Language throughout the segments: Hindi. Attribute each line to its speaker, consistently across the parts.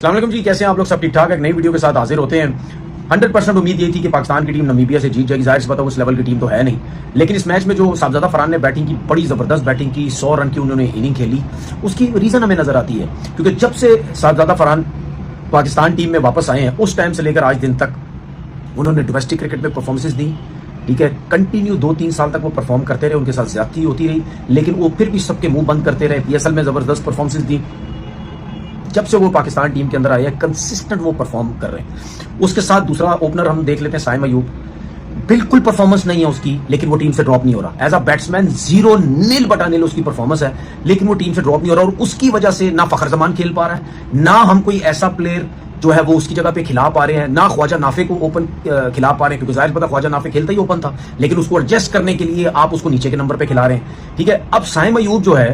Speaker 1: अस्सलाम वालेकुम जी, कैसे हैं आप लोग? सब ठीक ठाक है। एक नई वीडियो के साथ हाजिर होते हैं। 100% उम्मीद ये थी कि पाकिस्तान की टीम नमीबिया से जीत जाएगी। जाहिर सी बात है उस लेवल की टीम तो है नहीं, लेकिन इस मैच में जो साहबजादा फरहान ने बैटिंग की, बड़ी ज़बरदस्त बैटिंग की, 100 रन की उन्होंने इनिंग खेली। उसकी रीज़न हमें नज़र आती है क्योंकि जब से साहबजादा फरहान पाकिस्तान टीम में वापस आए हैं उस टाइम से लेकर आज दिन तक उन्होंने डोमेस्टिक क्रिकेट में परफॉर्मेंसेज दी। ठीक है, कंटिन्यू 2-3 साल तक वो परफॉर्म करते रहे, उनके साथ ज्यादती होती रही, लेकिन वो फिर भी सबके मुंह बंद करते रहे। PSL में ज़बरदस्त परफॉर्मेंसेज दी। जब से वो पाकिस्तान टीम के अंदर आए हैं कंसिस्टेंट वो परफॉर्म कर रहे हैं। उसके साथ दूसरा ओपनर हम देख लेते हैं, साइम अयूब। बिल्कुल परफॉर्मेंस नहीं है उसकी, लेकिन वो टीम से ड्रॉप नहीं हो रहा। एज अ बैट्समैन 0-0 उसकी परफॉर्मेंस है, लेकिन वो टीम से ड्रॉप नहीं हो रहा। और उसकी वजह से ना फखर जमान खेल पा रहा है, ना हम कोई ऐसा प्लेयर जो है वो उसकी जगह पे खिला पा रहे हैं, ना ख्वाजा नाफे को ओपन खिला पा रहे हैं, क्योंकि जाहिर पता ख्वाजा नाफे खेलता ही ओपन था, लेकिन उसको एडजस्ट करने के लिए आप उसको नीचे के नंबर पे खिला रहे हैं। ठीक है, अब साइम अयूब जो है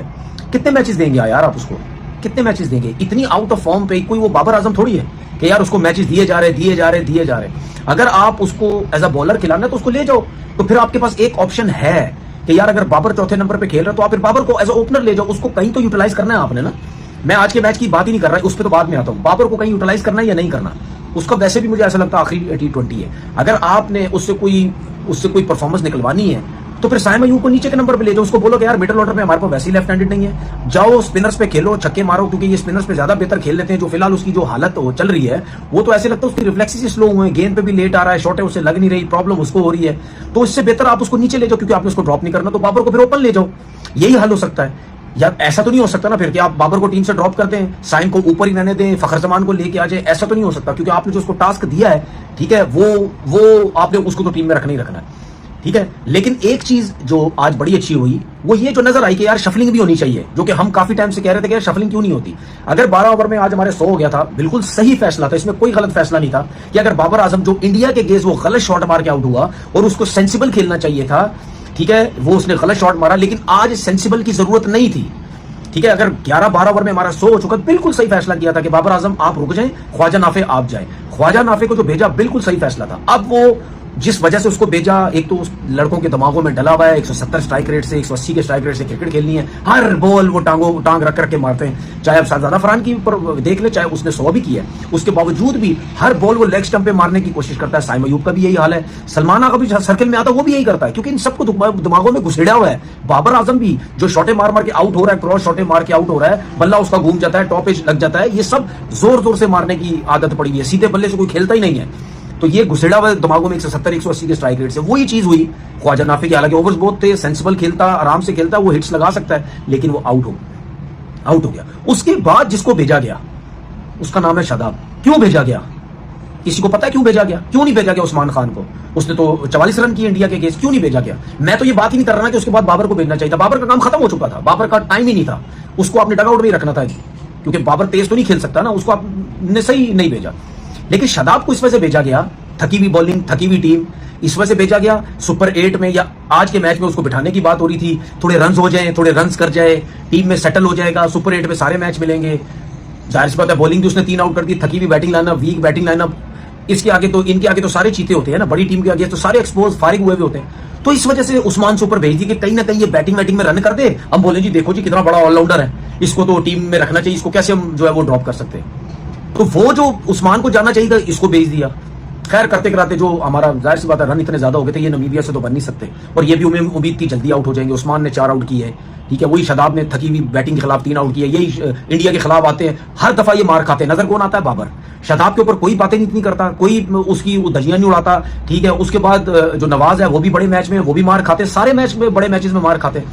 Speaker 1: कितने मैचेस देंगे यार आप उसको, कितने मैचेस देंगे? इतनी आउट ऑफ फॉर्म पे कोई वो बाबर आजम थोड़ी है कि यार उसको मैचेस दिए जा रहे। अगर आप उसको एज अ बॉलर खिलाना है तो उसको ले जाओ। तो फिर आपके पास एक ऑप्शन है कि यार अगर बाबर चौथे नंबर पे खेल रहा है तो आप फिर बाबर को एज अ ओपनर ले जाओ। उसको कहीं तो यूटिलाइज करना है आपने ना। मैं आज के मैच की बात ही नहीं कर रहा, उस पर तो बाद में आता हूं। बाबर को कहीं यूटिलाइज करना है या नहीं करना, उसका वैसे भी मुझे ऐसा लगता है आखिरी T20 है। अगर आपने उससे कोई परफॉर्मेंस निकलवानी है तो फिर साइम अयूब को नीचे के नंबर पे ले जाओ। उसको बोलो कि यार मिडिल ऑर्डर में हमारे पास वैसे ही लेफ्ट हैंडेड नहीं है, जाओ स्पिनर्स पे खेलो, छक्के मारो, क्योंकि ये स्पिनर्स पे ज्यादा बेहतर खेल लेते हैं। जो फिलहाल उसकी जो हालत चल रही है वो तो ऐसे लगता है उसकी रिफ्लेक्सेस स्लो हुए हैं, गेंद पे भी लेट आ रहा है, शॉट है उससे लग नहीं रही, प्रॉब्लम उसको हो रही है। तो इससे बेहतर आप उसको नीचे ले जाओ, क्योंकि आपने उसको ड्रॉप नहीं करना, तो बाबर को फिर ओपन ले जाओ। यही हल हो सकता है। यार ऐसा तो नहीं हो सकता ना फिर कि आप बाबर को टीम से ड्रॉप कर दें, साइम को ऊपर ही रहने दें, फखर जमान को लेके आ जाए। ऐसा तो नहीं हो सकता, क्योंकि आपने जो उसको टास्क दिया है, ठीक है, वो आपने उसको तो टीम में रखना ही रखना है। ठीक है, लेकिन एक चीज जो आज बड़ी अच्छी हुई वो ये जो नजर आई कि यार शफलिंग भी होनी चाहिए, जो कि हम काफी टाइम से कह रहे थे कि यार शफलिंग क्यों नहीं होती। अगर 12 ओवर में आज हमारे 100 हो गया था, बिल्कुल सही फैसला था, इसमें कोई गलत फैसला नहीं था कि अगर बाबर आजम जो इंडिया के गेज वो गलत शॉट मार के आउट हुआ और उसको सेंसिबल खेलना चाहिए था, ठीक है, वो उसने गलत शॉट मारा, लेकिन आज सेंसिबल की जरूरत नहीं थी। ठीक है, अगर 11-12 ओवर में हमारा 100 हो चुका, बिल्कुल सही फैसला किया था कि बाबर आजम आप रुक जाएं, ख्वाजा नाफे आप जाएं। ख्वाजा नाफे को जो भेजा बिल्कुल सही फैसला था। अब वो जिस वजह से उसको भेजा, एक तो उस लड़कों के दिमागों में डला हुआ है 170 स्ट्राइक रेट से, 180 के स्ट्राइक रेट से क्रिकेट खेलनी है, हर बॉल वो टांग रख के मारते हैं। चाहे अब साहबजादा फरहान की पर देख ले, चाहे उसने 100 भी किया है, उसके बावजूद भी हर बॉल वो लेग स्टंप पे मारने की कोशिश करता है। साइम अयूब का भी यही हाल है, सलमान आगा भी सर्कल में आता है, वो भी यही करता है, क्योंकि इन सबको दिमागों में घुसेड़ा हुआ है। बाबर आजम भी जो शॉटे मार के आउट हो रहा है, क्रॉस शॉटे मार के आउट हो रहा है, बल्ला उसका घूम जाता है, टॉप एज लग जाता है, ये सब जोर से मारने की आदत पड़ी हुई है, सीधे बल्ले से कोई खेलता ही नहीं है। तो ये घुसेड़ा हुआ दिमागों में 170-180 के स्ट्राइक रेट से वही चीज हुई ख्वाजा नाफे की। हालांकि ओवर्स बहुत थे, सेंसिबल खेलता, आराम से खेलता, वो हिट्स लगा सकता है, लेकिन वो आउट हो गया। उसके बाद जिसको भेजा गया उसका नाम है शादाब। क्यों भेजा गया? किसी को पता है क्यों भेजा गया? क्यों नहीं भेजा गया उस्मान खान को? उसने तो 44 रन किए इंडिया के केस, क्यों नहीं भेजा गया? मैं तो ये बात ही नहीं कर रहा कि उसके बाद बाबर को भेजना चाहिए था। बाबर का काम खत्म हो चुका था, बाबर का टाइम ही नहीं था, उसको आपने डगआउट में ही रखना था, क्योंकि बाबर तेज तो नहीं खेल सकता ना, उसको आपने सही नहीं भेजा। लेकिन शादाब को इस वजह से भेजा गया, थकी हुई बॉलिंग, थकी हुई टीम, इस वजह से भेजा गया। सुपर 8 में या आज के मैच में उसको बिठाने की बात हो रही थी, थोड़े रन्स हो जाए, थोड़े रन्स कर जाए, टीम में सेटल हो जाएगा, सुपर 8 में सारे मैच मिलेंगे। जाहिर सी बात है बॉलिंग भी उसने 3 आउट कर दी, थकी हुई batting lineup, weak batting lineup, इसके आगे तो इनके आगे तो सारे चीते होते हैं ना, बड़ी टीम के आगे तो सारे एक्सपोज फारिग हुए भी होते हैं। तो इस वजह से उस्मान से ऊपर भेज दी कि कहीं ना कहीं ये बैटिंग में रन कर दे, हम बोले जी देखो जी कितना बड़ा ऑलराउंडर है, इसको तो टीम में रखना चाहिए, इसको कैसे हम जो है वो ड्रॉप कर सकते हैं। तो वो जो उस्मान को जाना चाहिए था, इसको भेज दिया। खैर करते कराते जो हमारा जाहिर सी बात है रन इतने ज्यादा हो गए थे, ये नमीबिया से तो बन नहीं सकते, और ये भी उम्मीद थी जल्दी आउट हो जाएंगे। उस्मान ने 4 आउट किए है, ठीक है, वही शादाब ने थकी हुई बैटिंग के खिलाफ 3 आउट किए। यही इंडिया के खिलाफ आते हैं, हर दफा ये मार खाते हैं। नजर कौन आता है? बाबर। शादाब के ऊपर कोई बातें नहीं करता, कोई उसकी धज्जियां नहीं उड़ाता, ठीक है। उसके बाद जो नवाज है वो भी बड़े मैच में वो भी मार खाते, सारे मैच में बड़े मैचेस में मार खाते,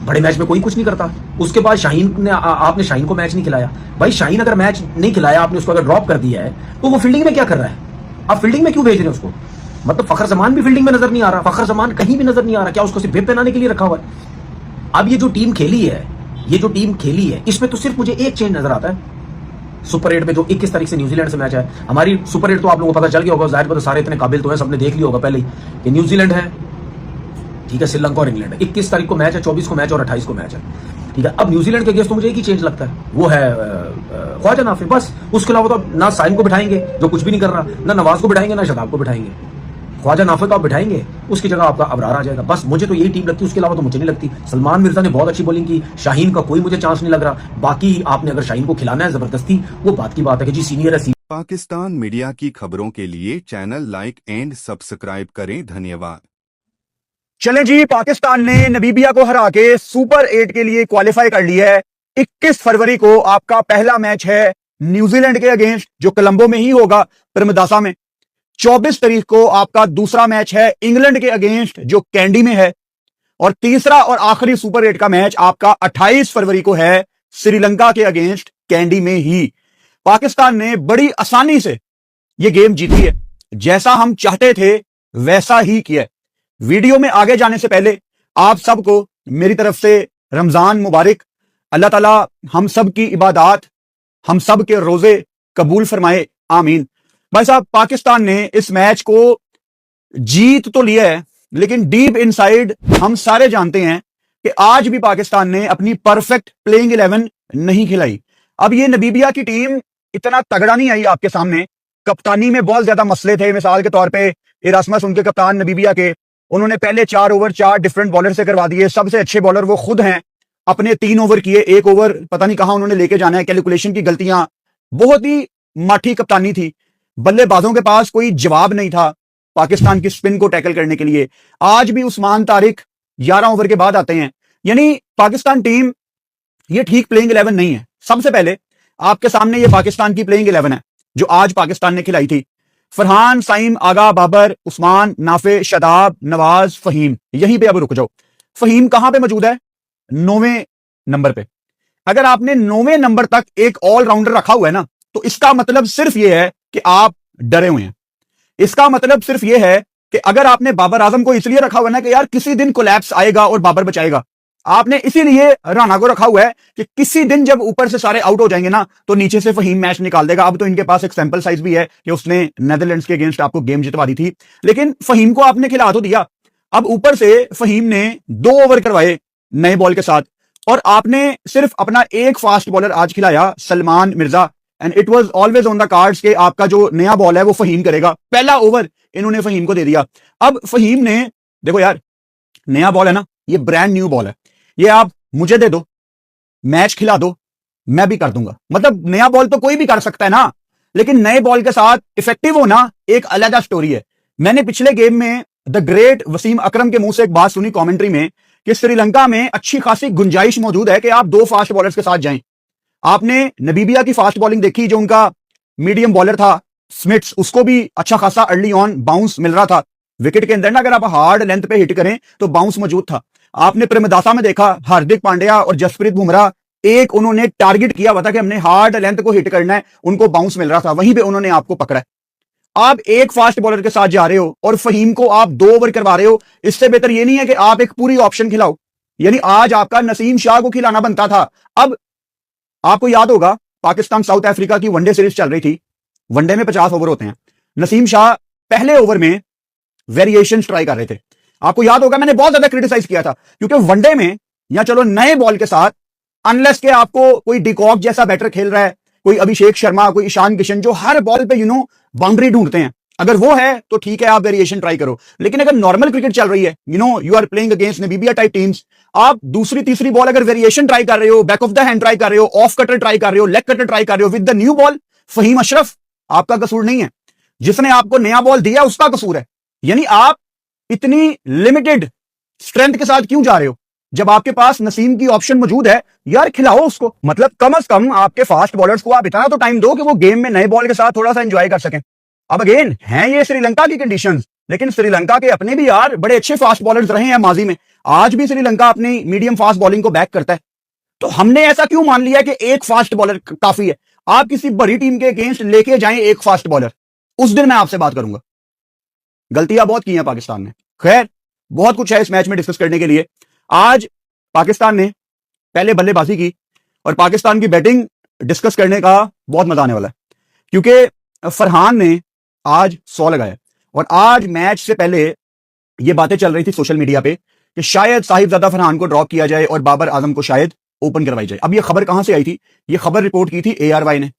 Speaker 1: बड़े मैच में कोई कुछ नहीं करता। उसके बाद शाहीन ने आपने शाहीन को मैच नहीं खिलाया। भाई शाहीन अगर मैच नहीं खिलाया, आपने उसको अगर ड्रॉप कर दिया है, तो वो फील्डिंग में क्या कर रहा है? आप फील्डिंग में क्यों भेज रहे हैं उसको? मतलब फखर जमान भी फील्डिंग में नजर नहीं आ रहा, फखर जमान कहीं भी नजर नहीं आ रहा, क्या उसको सिर्फ बेब पहनाने के लिए रखा हुआ है? अब ये जो टीम खेली है, इसमें तो सिर्फ मुझे एक चेंज नजर आता है। सुपर 8 में जो 21 तारीख से न्यूजीलैंड से मैच है, हमारी सुपर 8 तो आप लोगों को पता चल गया होगा, जाहिर बात है सारे इतने काबिल तो है, सबने देख लिया होगा पहले ही कि न्यूजीलैंड है, ठीक है, श्रीलंका और इंग्लैंड है। 21 तारीख को मैच है, 24 को मैच और 28 को मैच है, ठीक है। अब न्यूजीलैंड के अगेंस्ट तो मुझे एक ही चेंज लगता है, वो है ख्वाजा नाफे, बस। उसके अलावा तो ना साइम को बिठाएंगे जो कुछ भी नहीं कर रहा, ना नवाज को बिठाएंगे, ना शादाब को बिठाएंगे। ख्वाजा नाफे को आप बिठाएंगे, उसकी जगह आपका अबरार आ जाएगा। बस मुझे तो यही टीम लगती है, उसके अलावा तो मुझे नहीं लगती। सलमान मिर्जा ने बहुत अच्छी बॉलिंग की, शाहीन का कोई मुझे चांस नहीं लग रहा। बाकी आपने अगर शाहीन को खिलाना है जबरदस्ती, वो बात की बात है कि जी सीनियर है।
Speaker 2: पाकिस्तान मीडिया की खबरों के लिए चैनल लाइक एंड सब्सक्राइब करें। धन्यवाद।
Speaker 3: चलें जी, पाकिस्तान ने नमीबिया को हरा के सुपर 8 के लिए क्वालिफाई कर लिया है। 21 फरवरी को आपका पहला मैच है न्यूजीलैंड के अगेंस्ट, जो कोलंबो में ही होगा, प्रेमदासा में। 24 तारीख को आपका दूसरा मैच है इंग्लैंड के अगेंस्ट, जो कैंडी में है। और तीसरा और आखिरी सुपर 8 का मैच आपका 28 फरवरी को है श्रीलंका के अगेंस्ट, कैंडी में ही। पाकिस्तान ने बड़ी आसानी से यह गेम जीती है, जैसा हम चाहते थे वैसा ही किया। वीडियो में आगे जाने से पहले आप सबको मेरी तरफ से रमजान मुबारक। अल्लाह ताला हम सब की इबादत, हम सब के रोजे कबूल फरमाए, आमीन। भाई साहब, पाकिस्तान ने इस मैच को जीत तो लिया है, लेकिन डीप इनसाइड हम सारे जानते हैं कि आज भी पाकिस्तान ने अपनी परफेक्ट प्लेइंग 11 नहीं खिलाई। अब ये नमीबिया की टीम इतना तगड़ा नहीं आई आपके सामने। कप्तानी में बहुत ज्यादा मसले थे। मिसाल के तौर पे इरास्मस, उनके कप्तान नमीबिया के, उन्होंने पहले 4 ओवर 4 डिफरेंट बॉलर से करवा दिए। सबसे अच्छे बॉलर वो खुद हैं। अपने 3 ओवर किए, 1 ओवर पता नहीं कहां उन्होंने लेके जाना है। कैलकुलेशन की गलतियां, बहुत ही माठी कप्तानी थी। बल्लेबाजों के पास कोई जवाब नहीं था पाकिस्तान की स्पिन को टैकल करने के लिए। आज भी उस्मान तारिक 11 ओवर के बाद आते हैं। यानी पाकिस्तान टीम ये ठीक प्लेइंग 11 नहीं है। सबसे पहले आपके सामने ये पाकिस्तान की प्लेइंग 11 है जो आज पाकिस्तान ने खिलाई थी। फरहान, साइम, आगा, बाबर, उस्मान, नाफे, शदाब, नवाज, फहीम। यहीं पे अब रुक जाओ। फहीम कहां पे मौजूद है? 9वें नंबर पे। अगर आपने 9वें नंबर तक एक ऑलराउंडर रखा हुआ है ना, तो इसका मतलब सिर्फ यह है कि आप डरे हुए हैं। इसका मतलब सिर्फ यह है कि अगर आपने बाबर आजम को इसलिए रखा हुआ है ना कि यार किसी दिन कोलैप्स आएगा और बाबर बचाएगा, आपने इसीलिए राणा को रखा हुआ है कि किसी दिन जब ऊपर से सारे आउट हो जाएंगे ना, तो नीचे से फहीम मैच निकाल देगा। अब तो इनके पास एक सैंपल साइज भी है कि उसने नेदरलैंड्स के अगेंस्ट आपको गेम जितवा दी थी, लेकिन फहीम को आपने खिला तो दिया। अब ऊपर से फहीम ने 2 ओवर करवाए नए बॉल के साथ, और आपने सिर्फ अपना एक फास्ट बॉलर आज खिलाया, Salman Mirza. And it was always on the cards कि आपका जो नया बॉल है वो फहीम करेगा। पहला ओवर इन्होंने फहीम को दे दिया। अब फहीम ने, देखो यार, नया बॉल है ना, ये ब्रांड न्यू बॉल है, ये आप मुझे दे दो, मैच खिला दो, मैं भी कर दूंगा। मतलब नया बॉल तो कोई भी कर सकता है ना, लेकिन नए बॉल के साथ इफेक्टिव होना एक अलग स्टोरी है। मैंने पिछले गेम में द ग्रेट वसीम अकरम के मुंह से एक बात सुनी कमेंट्री में कि श्रीलंका में अच्छी खासी गुंजाइश मौजूद है कि आप 2 फास्ट बॉलर्स के साथ जाएं। आपने नमीबिया की फास्ट बॉलिंग देखी, जो उनका मीडियम बॉलर था स्मिथ्स, उसको भी अच्छा खासा अर्ली ऑन बाउंस मिल रहा था। विकेट के अंदर ना अगर आप हार्ड लेंथ पे हिट करें तो बाउंस मौजूद था। आपने प्रेमदासा में देखा, हार्दिक पांड्या और जसप्रीत बुमराह, एक उन्होंने टारगेट किया हुआ था कि हमने हार्ड लेंथ को हिट करना है, उनको बाउंस मिल रहा था, वहीं पे उन्होंने आपको पकड़ा है। आप एक फास्ट बॉलर के साथ जा रहे हो और फहीम को आप 2 ओवर करवा रहे हो। इससे बेहतर ये नहीं है कि आप एक पूरी ऑप्शन खिलाओ। यानी आज आपका नसीम शाह को खिलाना बनता था। अब आपको याद होगा पाकिस्तान साउथ अफ्रीका की वनडे सीरीज चल रही थी। वनडे में 50 ओवर होते हैं। नसीम शाह पहले ओवर में वेरिएशन ट्राई कर रहे थे। आपको याद होगा मैंने बहुत ज्यादा क्रिटिसाइज किया था, क्योंकि वनडे में या चलो नए बॉल के साथ, अनलेस के आपको कोई डिकॉक जैसा बैटर खेल रहा है, कोई अभिषेक शर्मा, कोई ईशान किशन, जो हर बॉल पे बाउंड्री ढूंढते हैं, अगर वो है तो ठीक है, आप वेरिएशन ट्राई करो। लेकिन अगर नॉर्मल क्रिकेट चल रही है, you are playing against Namibia type teams, आप दूसरी तीसरी बॉल अगर वेरिएशन ट्राई कर रहे हो, back of the hand try कर रहे हो, ऑफ कटर ट्राई कर रहे हो, लेग कटर ट्राई कर रहे हो with the new ball, Faheem Ashraf आपका कसूर नहीं है। जिसने आपको नया बॉल दिया उसका कसूर है। यानी आप इतनी लिमिटेड स्ट्रेंथ के साथ क्यों जा रहे हो जब आपके पास नसीम की ऑप्शन मौजूद है? यार खिलाओ उसको। मतलब कम से कम आपके फास्ट बॉलर्स को आप इतना तो टाइम दो कि वो गेम में नए बॉल के साथ थोड़ा सा एंजॉय कर सकें। अब अगेन हैं ये श्रीलंका की कंडीशंस, लेकिन श्रीलंका के अपने भी यार बड़े अच्छे फास्ट बॉलर्स रहे हैं माजी में। आज भी श्रीलंका अपनी मीडियम फास्ट बॉलिंग को बैक करता है। तो हमने ऐसा क्यों मान लिया कि एक फास्ट बॉलर काफी है? आप किसी बड़ी टीम के अगेंस्ट लेके जाएं एक फास्ट बॉलर, उस दिन मैं आपसे बात करूंगा। गलतियां बहुत की हैं पाकिस्तान ने। खैर, बहुत कुछ है इस मैच में डिस्कस करने के लिए। आज पाकिस्तान ने पहले बल्लेबाजी की और पाकिस्तान की बैटिंग डिस्कस करने का बहुत मजा आने वाला है, क्योंकि फरहान ने आज 100 लगाया और आज मैच से पहले ये बातें चल रही थी सोशल मीडिया पे कि शायद साहिबजादा फरहान को ड्रॉप किया जाए और बाबर आजम को शायद ओपन करवाई जाए। अब ये खबर कहां से आई थी? ये खबर रिपोर्ट की थी ARY ने।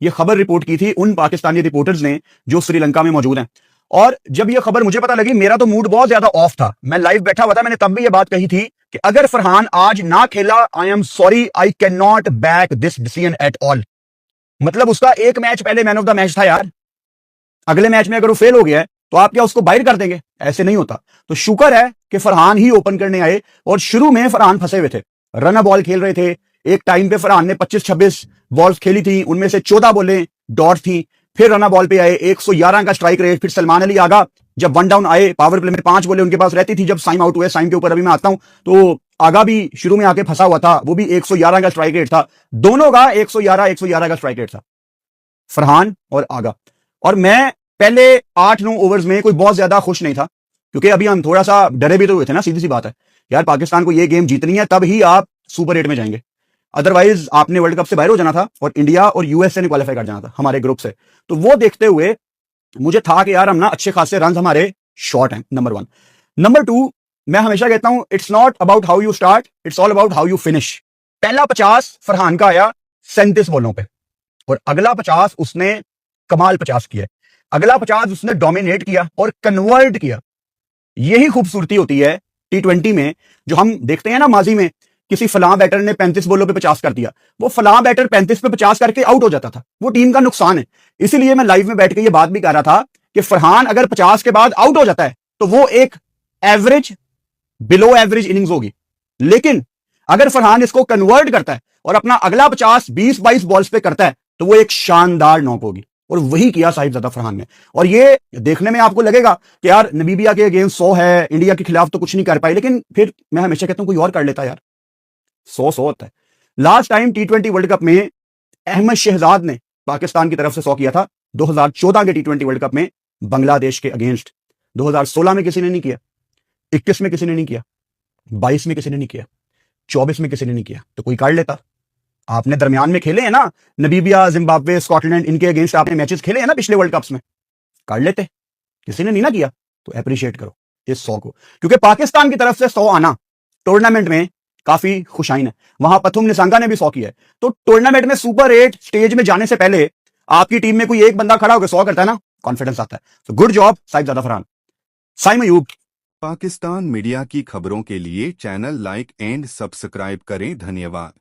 Speaker 3: ये खबर रिपोर्ट की थी उन पाकिस्तानी रिपोर्टर्स ने जो श्रीलंका में मौजूद हैं। और जब ये खबर मुझे पता लगी, मेरा तो मूड बहुत ज्यादा ऑफ था। मैं लाइव बैठा हुआ था, मैंने तब भी ये बात कही थी कि अगर फरहान आज ना खेला, I am sorry, I can not back this decision at all. मतलब उसका एक मैच पहले मैन ऑफ द मैच था यार, अगले मैच में अगर वो फेल हो गया है तो आप क्या उसको बाहर कर देंगे? ऐसे नहीं होता। तो शुक्र है कि फरहान ही ओपन करने आए, और शुरू में फरहान फंसे हुए थे, रन बॉल खेल रहे थे। एक टाइम पे फरहान ने 25-26 बॉल्स खेली थी, उनमें से 14 बॉलें डॉट थी। फिर रन बॉल पे आए, 111 का स्ट्राइक रेट। फिर सलमान अली आगा जब वन डाउन आए, पावर प्ले में 5 बॉलें उनके पास रहती थी। जब साइम आउट हुए, साइम के ऊपर अभी मैं आता हूं, तो आगा भी शुरू में आके फंसा हुआ था, वो भी 111 का स्ट्राइक रेट था। दोनों का 111 का स्ट्राइक रेट था, फरहान और आगा। और मैं पहले 8-9 ओवर्स में कोई बहुत ज्यादा खुश नहीं था, क्योंकि अभी हम थोड़ा सा डरे भी तो हुए थे ना। सीधी सी बात है यार, पाकिस्तान को ये गेम जीतनी है, तब ही आप सुपर 8 में जाएंगे, अदरवाइज आपने वर्ल्ड कप से बाहर हो जाना था और इंडिया और यूएसए ने क्वालिफाई कर जाना था हमारे ग्रुप से। तो वो देखते हुए मुझे था कि यार हम ना अच्छे खासे रन हमारे शॉर्ट हैं, नंबर 1। नंबर 2, मैं हमेशा कहता हूं, it's not about how you start, it's all about how you finish. पहला 50 फरहान का आया 37 बॉलों पे, और अगला 50 उसने कमाल 50 किया। अगला 50 उसने डोमिनेट किया और कन्वर्ट किया। यही खूबसूरती होती है T20 में, जो हम देखते हैं ना माजी में, किसी फलां बैटर ने 35 बॉलों पे 50 कर दिया, वो फलां बैटर 35 पे 50 करके आउट हो जाता था, वो टीम का नुकसान है। इसीलिए मैं लाइव में बैठ के ये बात भी कह रहा था कि फरहान अगर 50 के बाद आउट हो जाता है तो वो एक एवरेज, बिलो एवरेज इनिंग्स होगी। लेकिन अगर फरहान इसको कन्वर्ट करता है और अपना अगला 50 20-22 बॉल्स पे करता है, तो वो एक शानदार नॉक होगी। और वही किया साहिबजादा फरहान ने। और ये देखने में आपको लगेगा कि यार नमीबिया के अगेंस्ट 100 है, इंडिया के खिलाफ तो कुछ नहीं कर पाई, लेकिन फिर मैं हमेशा कहता हूं कोई और कर लेता यार। 100 होता है। Last time T20 world cup में अहमद शहजाद ने पाकिस्तान की तरफ से 100 किया था, 2014 के T20 वर्ल्ड कप में बांग्लादेश के अगेंस्ट। 2016 में किसी ने नहीं किया, 21 में किसी ने नहीं किया, 22 में किसी ने नहीं किया, 24 में किसी ने नहीं किया, तो कोई कर लेता। आपने दरमियान में खेले हैं ना, नमीबिया, जिम्बाब्वे, स्कॉटलैंड, इनके अगेंस्ट आपने मैचेस खेले हैं ना पिछले वर्ल्ड कप्स में, कर लेते। किसी ने नहीं ना किया, तो अप्रिशिएट करो इस 100 को, क्योंकि पाकिस्तान की तरफ से 100 आना टूर्नामेंट में काफी खुशाइन है। वहां पथुम निसंगा ने भी 100 किया है। तो टूर्नामेंट में सुपर 8 स्टेज में जाने से पहले आपकी टीम में कोई एक बंदा खड़ा होकर 100 करता है ना, कॉन्फिडेंस आता है। तो good job Sahibzada Farhan. Saim Ayub.
Speaker 2: Pakistan media की खबरों के लिए चैनल लाइक एंड सब्सक्राइब करें। धन्यवाद।